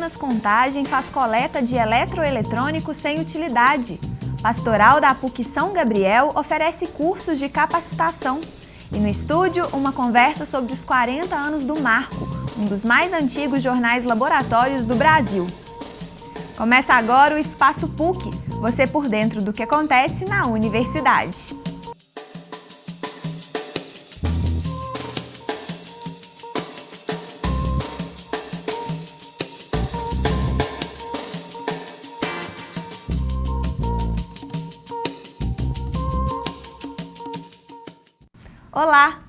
Minas Contagem faz coleta de eletroeletrônicos sem utilidade. Pastoral da PUC São Gabriel oferece cursos de capacitação. E no estúdio, uma conversa sobre os 40 anos do Marco, um dos mais antigos jornais laboratórios do Brasil. Começa agora o Espaço PUC, você por dentro do que acontece na universidade. Olá!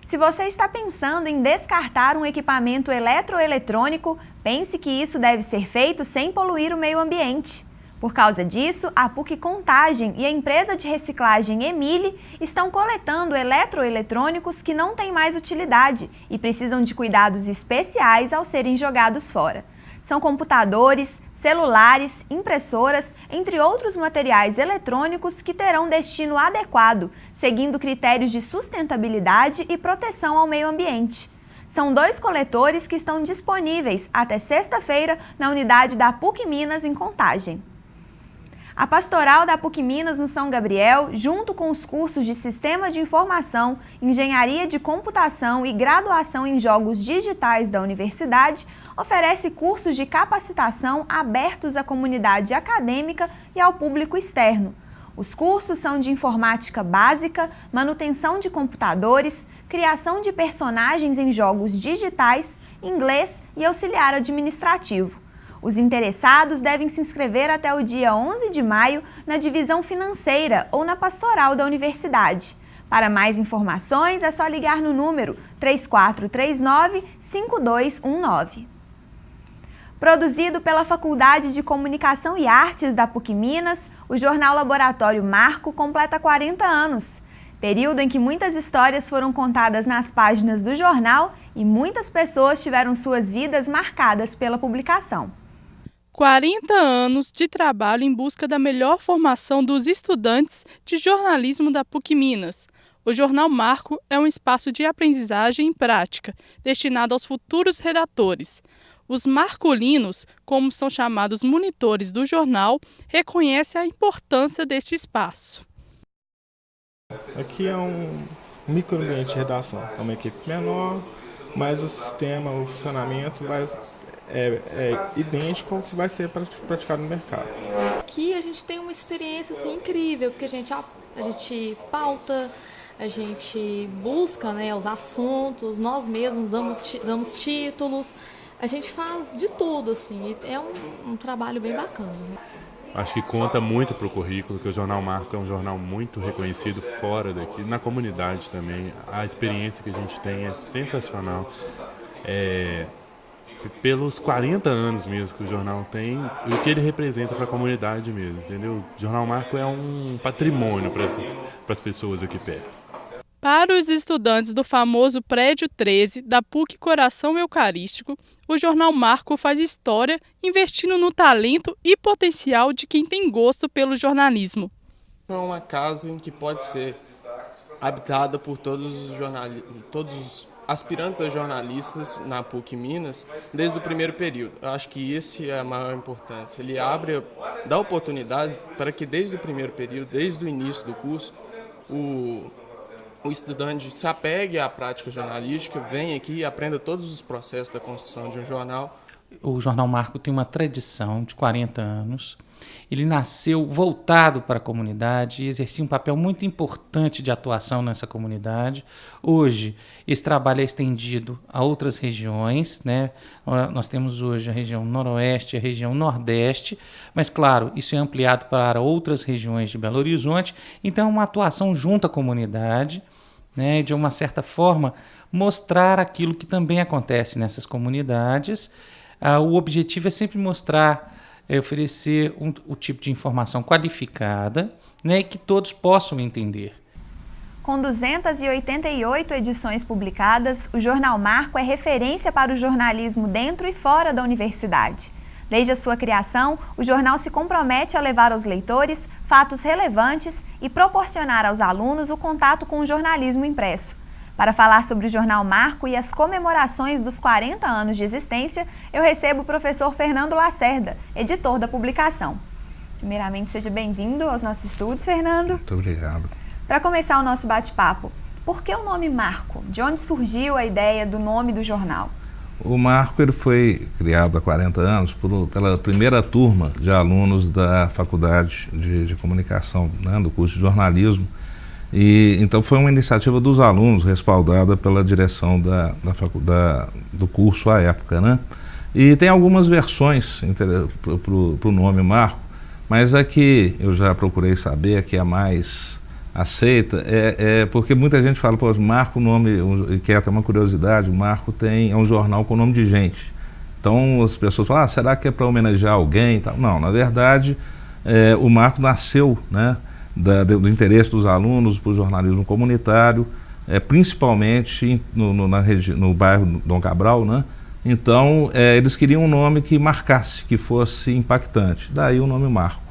Se você está pensando em descartar um equipamento eletroeletrônico, pense que isso deve ser feito sem poluir o meio ambiente. Por causa disso, a PUC Contagem e a empresa de reciclagem Emile estão coletando eletroeletrônicos que não têm mais utilidade e precisam de cuidados especiais ao serem jogados fora. São computadores, celulares, impressoras, entre outros materiais eletrônicos que terão destino adequado, seguindo critérios de sustentabilidade e proteção ao meio ambiente. São 2 coletores que estão disponíveis até sexta-feira na unidade da PUC Minas em Contagem. A Pastoral da PUC Minas no São Gabriel, junto com os cursos de Sistema de Informação, Engenharia de Computação e Graduação em Jogos Digitais da Universidade, oferece cursos de capacitação abertos à comunidade acadêmica e ao público externo. Os cursos são de informática básica, manutenção de computadores, criação de personagens em jogos digitais, inglês e auxiliar administrativo. Os interessados devem se inscrever até o dia 11 de maio na divisão financeira ou na pastoral da universidade. Para mais informações é só ligar no número 3439-5219. Produzido pela Faculdade de Comunicação e Artes da PUC Minas, o jornal Laboratório Marco completa 40 anos. Período em que muitas histórias foram contadas nas páginas do jornal e muitas pessoas tiveram suas vidas marcadas pela publicação. 40 anos de trabalho em busca da melhor formação dos estudantes de jornalismo da PUC Minas. O Jornal Marco é um espaço de aprendizagem e prática, destinado aos futuros redatores. Os marcolinos, como são chamados monitores do jornal, reconhecem a importância deste espaço. Aqui é um microambiente de redação, é uma equipe menor, mas o sistema, o funcionamento é idêntico ao que vai ser praticado no mercado. Aqui a gente tem uma experiência assim, incrível, porque a gente pauta, a gente busca, né, os assuntos, nós mesmos damos títulos, a gente faz de tudo, assim, é um trabalho bem bacana. Acho que conta muito para o currículo, que o Jornal Marco é um jornal muito reconhecido fora daqui, na comunidade também. A experiência que a gente tem é sensacional. Pelos 40 anos mesmo que o jornal tem e o que ele representa para a comunidade mesmo, entendeu? O Jornal Marco é um patrimônio para as pessoas aqui perto. Para os estudantes do famoso Prédio 13 da PUC Coração Eucarístico, o Jornal Marco faz história investindo no talento e potencial de quem tem gosto pelo jornalismo. É uma casa em que pode ser habitada por todos os aspirantes a jornalistas na PUC Minas desde o primeiro período. Eu acho que esse é a maior importância. Ele dá oportunidades para que desde o primeiro período, desde o início do curso, o estudante se apegue à prática jornalística, venha aqui e aprenda todos os processos da construção de um jornal. O Jornal Marco tem uma tradição de 40 anos. Ele nasceu voltado para a comunidade e exercia um papel muito importante de atuação nessa comunidade. Hoje, esse trabalho é estendido a outras regiões, né? Nós temos hoje a região noroeste e a região nordeste, mas, claro, isso é ampliado para outras regiões de Belo Horizonte. Então, é uma atuação junto à comunidade, né? De uma certa forma, mostrar aquilo que também acontece nessas comunidades. O objetivo é sempre oferecer o tipo de informação qualificada, né, e que todos possam entender. Com 288 edições publicadas, o Jornal Marco é referência para o jornalismo dentro e fora da universidade. Desde a sua criação, o jornal se compromete a levar aos leitores fatos relevantes e proporcionar aos alunos o contato com o jornalismo impresso. Para falar sobre o Jornal Marco e as comemorações dos 40 anos de existência, eu recebo o professor Fernando Lacerda, editor da publicação. Primeiramente, seja bem-vindo aos nossos estúdios, Fernando. Muito obrigado. Para começar o nosso bate-papo, por que o nome Marco? De onde surgiu a ideia do nome do jornal? O Marco ele foi criado há 40 anos pela primeira turma de alunos da Faculdade de Comunicação, né, do curso de jornalismo. E então foi uma iniciativa dos alunos, respaldada pela direção do curso à época, né? E tem algumas versões para o nome Marco, mas a que eu já procurei saber, que é a mais aceita, é porque muita gente fala, pô, Marco, nome, que é até uma curiosidade, o Marco é um jornal com nome de gente. Então as pessoas falam, será que é para homenagear alguém e tal? Não, na verdade, o Marco nasceu, né, do interesse dos alunos por jornalismo comunitário, principalmente no bairro Dom Cabral, né? Então, eles queriam um nome que marcasse, que fosse impactante. Daí o nome Marco.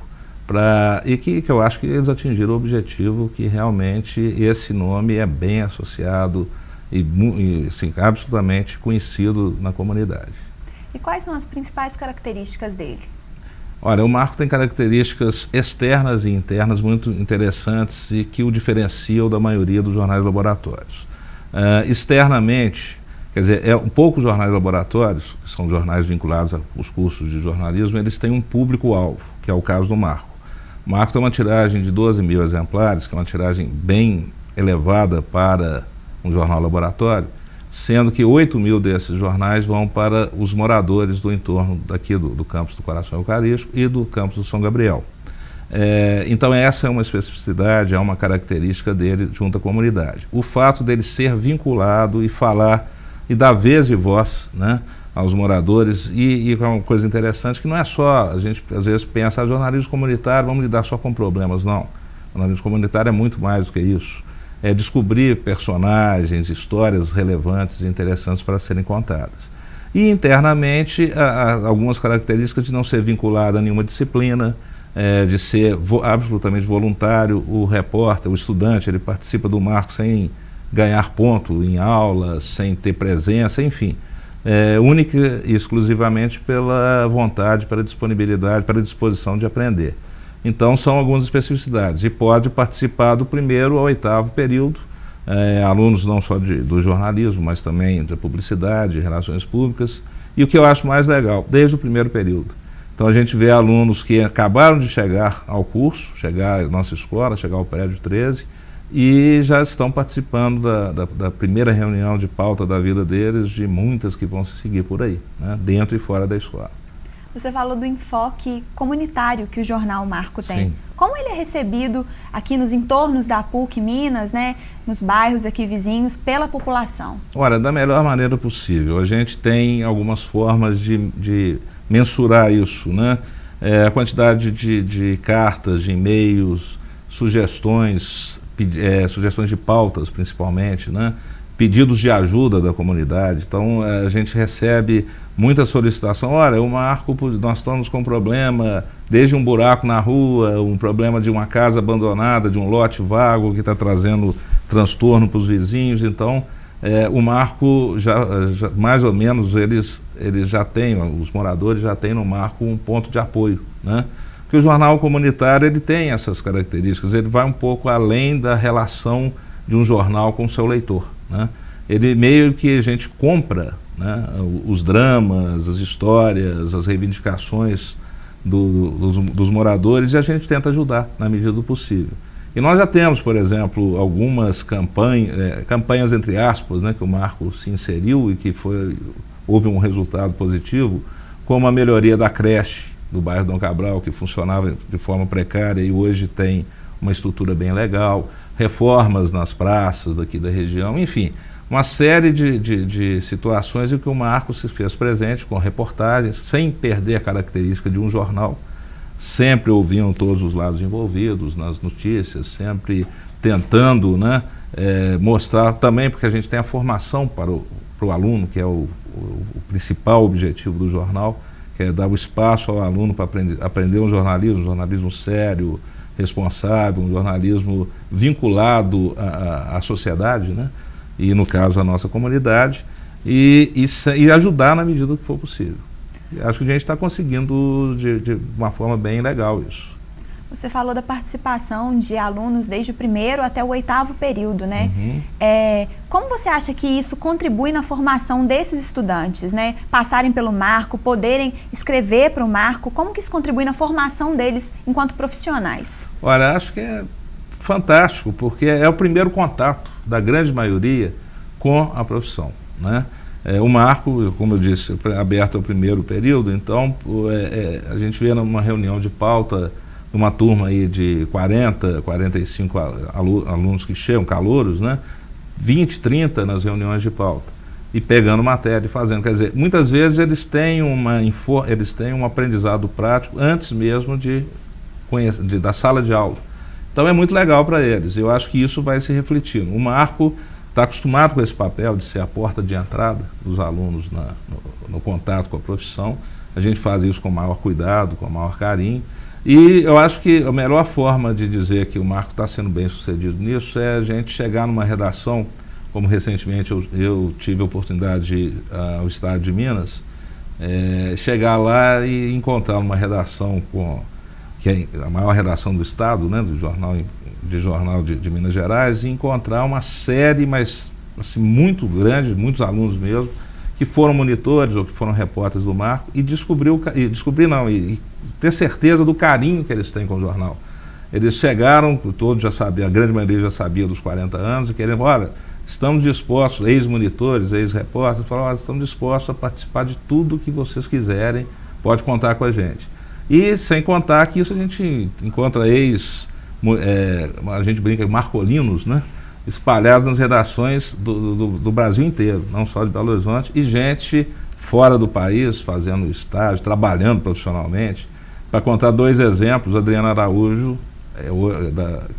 E que eu acho que eles atingiram o objetivo, que realmente esse nome é bem associado e assim, absolutamente conhecido na comunidade. E quais são as principais características dele? Olha, o Marco tem características externas e internas muito interessantes e que o diferenciam da maioria dos jornais laboratórios. Externamente, quer dizer, poucos jornais laboratórios, que são jornais vinculados aos cursos de jornalismo, eles têm um público-alvo, que é o caso do Marco. O Marco tem uma tiragem de 12 mil exemplares, que é uma tiragem bem elevada para um jornal laboratório, sendo que 8 mil desses jornais vão para os moradores do entorno daqui do campus do Coração Eucarístico e do campus do São Gabriel. Então essa é uma especificidade, é uma característica dele junto à comunidade. O fato dele ser vinculado e falar e dar vez e voz, né, aos moradores, e é uma coisa interessante que não é só, a gente às vezes pensa, jornalismo comunitário, vamos lidar só com problemas, não. O jornalismo comunitário é muito mais do que isso. É descobrir personagens, histórias relevantes e interessantes para serem contadas. E internamente, há algumas características de não ser vinculado a nenhuma disciplina, de ser absolutamente voluntário. O repórter, o estudante, ele participa do Marco sem ganhar ponto em aulas, sem ter presença, enfim. Única e exclusivamente pela vontade, pela disponibilidade, pela disposição de aprender. Então são algumas especificidades e pode participar do 1º ao 8º período, alunos não só do jornalismo, mas também da publicidade, relações públicas, e o que eu acho mais legal, desde o 1º período. Então a gente vê alunos que acabaram de chegar ao curso, chegar à nossa escola, chegar ao prédio 13, e já estão participando da primeira reunião de pauta da vida deles, de muitas que vão se seguir por aí, né, dentro e fora da escola. Você falou do enfoque comunitário que o jornal Marco tem. Sim. Como ele é recebido aqui nos entornos da PUC Minas, né, nos bairros aqui vizinhos, pela população? Olha, da melhor maneira possível. A gente tem algumas formas de mensurar isso, né? A quantidade de cartas, de e-mails, sugestões de pautas principalmente, né? Pedidos de ajuda da comunidade. Então a gente recebe muita solicitação. Olha, o Marco, nós estamos com um problema, desde um buraco na rua, um problema de uma casa abandonada, de um lote vago que está trazendo transtorno para os vizinhos. Então o Marco já mais ou menos eles já têm, os moradores já têm no Marco um ponto de apoio, né? Porque o jornal comunitário ele tem essas características, ele vai um pouco além da relação de um jornal com o seu leitor, né? Ele meio que a gente compra, né, os dramas, as histórias, as reivindicações dos moradores, e a gente tenta ajudar na medida do possível. E nós já temos, por exemplo, algumas campanhas entre aspas, né, que o Marco se inseriu e que houve um resultado positivo, como a melhoria da creche do bairro Dom Cabral, que funcionava de forma precária e hoje tem uma estrutura bem legal, reformas nas praças daqui da região, enfim, uma série de situações em que o Marco se fez presente com reportagens, sem perder a característica de um jornal, sempre ouvindo todos os lados envolvidos nas notícias, sempre tentando, né, mostrar também, porque a gente tem a formação para o aluno, que é o principal objetivo do jornal, que é dar o espaço ao aluno para aprender um jornalismo sério, responsável, um jornalismo vinculado à sociedade, né? e no caso a nossa comunidade, e ajudar na medida que for possível. Acho que a gente está conseguindo de uma forma bem legal isso. Você falou da participação de alunos desde o 1º até o 8º período, né? Como você acha que isso contribui na formação desses estudantes, né? Passarem pelo marco, poderem escrever para o marco, como que isso contribui na formação deles enquanto profissionais? Olha, acho que é fantástico, porque é o primeiro contato da grande maioria com a profissão, né? O marco, como eu disse, aberto ao 1º período, então a gente vê numa reunião de pauta uma turma aí de 40, 45 alunos que chegam, calouros, né? 20, 30 nas reuniões de pauta, e pegando matéria e fazendo. Quer dizer, muitas vezes eles têm um aprendizado prático antes mesmo da sala de aula. Então é muito legal para eles, eu acho que isso vai se refletir. O marco está acostumado com esse papel de ser a porta de entrada dos alunos no contato com a profissão. A gente faz isso com o maior cuidado, com o maior carinho. E eu acho que a melhor forma de dizer que o marco está sendo bem sucedido nisso é a gente chegar numa redação, como recentemente eu tive a oportunidade de ir ao estado de Minas, chegar lá e encontrar uma redação que é a maior redação do estado, né, do jornal de Minas Gerais, e encontrar uma série, mas assim, muito grande, muitos alunos mesmo, que foram monitores ou que foram repórteres do marco, e ter certeza do carinho que eles têm com o jornal. Eles chegaram, todos já sabiam, a grande maioria já sabia dos 40 anos, e querendo, olha, estamos dispostos, ex-monitores, ex-repórteres, falaram, olha, estamos dispostos a participar de tudo que vocês quiserem, pode contar com a gente. E sem contar que isso a gente encontra a gente brinca, marcolinos, né? Espalhados nas redações do Brasil inteiro, não só de Belo Horizonte, e gente fora do país, fazendo estágio, trabalhando profissionalmente. Para contar 2 exemplos, a Adriana Araújo,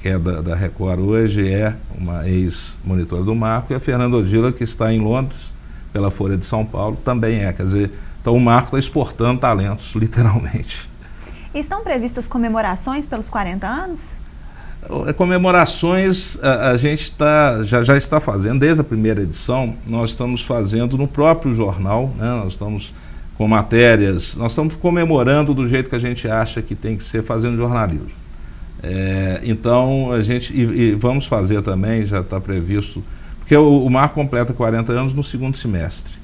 que é da Record hoje, é uma ex-monitora do marco, e a Fernanda Odila, que está em Londres, pela Folha de São Paulo, também é. Quer dizer, então o marco está exportando talentos, literalmente. Estão previstas comemorações pelos 40 anos? Comemorações a gente já está fazendo, desde a primeira edição, nós estamos fazendo no próprio jornal, né? Nós estamos com matérias, nós estamos comemorando do jeito que a gente acha que tem que ser, fazendo jornalismo. Então, vamos fazer também, já está previsto, porque o marco completa 40 anos no 2º semestre.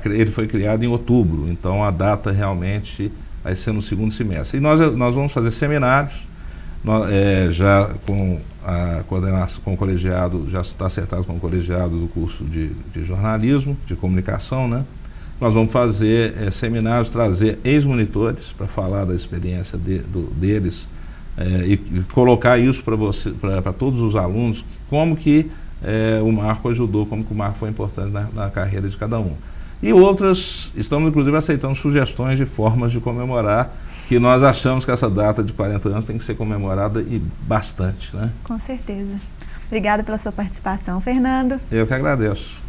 Ele foi criado em outubro, então a data realmente vai ser no 2º semestre. E nós vamos fazer seminários, já com a coordenação, com o colegiado, já está acertado com o colegiado do curso de jornalismo, de comunicação, né? Nós vamos fazer seminários, trazer ex-monitores para falar da experiência deles, e colocar isso para todos os alunos, como que o marco ajudou, como que o marco foi importante na carreira de cada um. E estamos inclusive aceitando sugestões de formas de comemorar, que nós achamos que essa data de 40 anos tem que ser comemorada e bastante, né? Com certeza. Obrigada pela sua participação, Fernando. Eu que agradeço.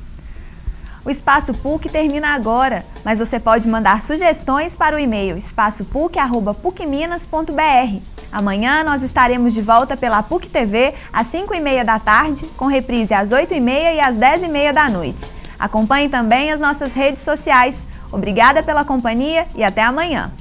O Espaço PUC termina agora, mas você pode mandar sugestões para o e-mail espaçopuc@pucminas.br. Amanhã nós estaremos de volta pela PUC TV às 5h30 da tarde, com reprise às 8h30 e às 10h30 da noite. Acompanhe também as nossas redes sociais. Obrigada pela companhia e até amanhã.